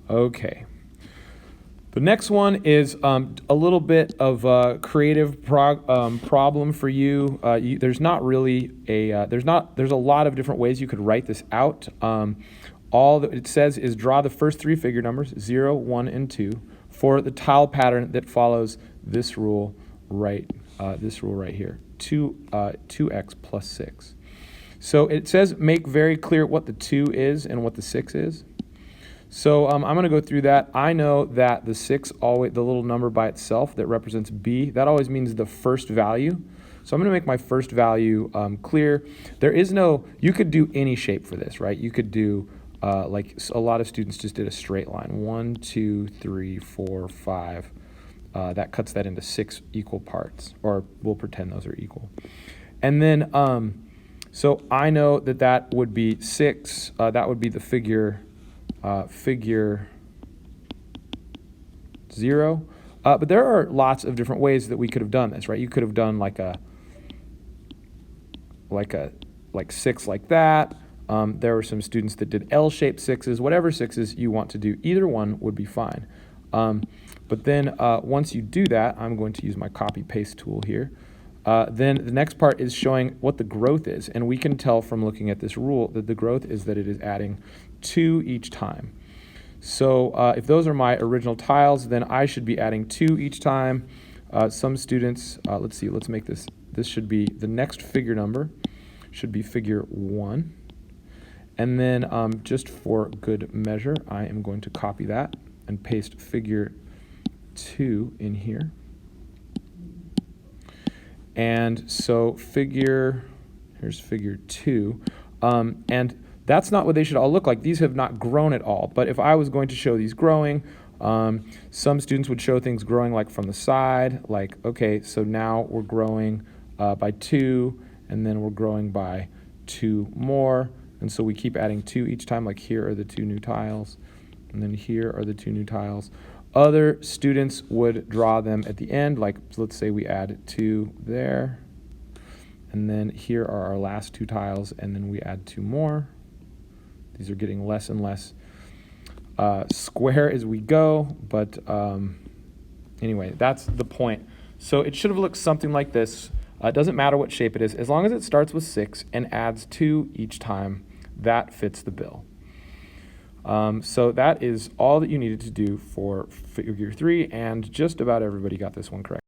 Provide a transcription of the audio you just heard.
Okay. The next one is a little bit of a creative problem for you. There's not really there's a lot of different ways you could write this out. All that it says is draw the first three figure numbers, 0, 1, and 2, for the tile pattern that follows this rule right here, 2x plus 6. So it says make very clear what the 2 is and what the 6 is. So I'm going to go through that. I know that the 6, always the little number by itself that represents B, that always means the first value. So I'm going to make my first value clear. There is no, you could do any shape for this, right? You could do, like a lot of students just did a straight line, 1, 2, 3, 4, 5. That cuts that into 6 equal parts, or we'll pretend those are equal. And then, so I know that that would be 6. That would be the figure 0. But there are lots of different ways that we could have done this, right? You could have done like 6 like that. There were some students that did L-shaped 6s. Whatever 6s you want to do, either one would be fine. But then once you do that, I'm going to use my copy paste tool here. Then the next part is showing what the growth is. And we can tell from looking at this rule that the growth is that it is adding 2 each time. So if those are my original tiles, then I should be adding 2 each time. Some students, let's see, let's make this should be the next figure number, should be figure 1. And then just for good measure, I am going to copy that and paste figure 2 in here. And so here's figure 2. And that's not what they should all look like. These have not grown at all. But if I was going to show these growing, some students would show things growing like from the side, like, okay, so now we're growing by 2, and then we're growing by 2 more. And so we keep adding 2 each time, like here are the 2 new tiles, and then here are the 2 new tiles. Other students would draw them at the end, like let's say we add 2 there, and then here are our last 2 tiles, and then we add 2 more. These are getting less and less square as we go, but anyway, that's the point. So it should have looked something like this. It doesn't matter what shape it is. As long as it starts with 6 and adds 2 each time, that fits the bill. So that is all that you needed to do for figure 3, and just about everybody got this one correct.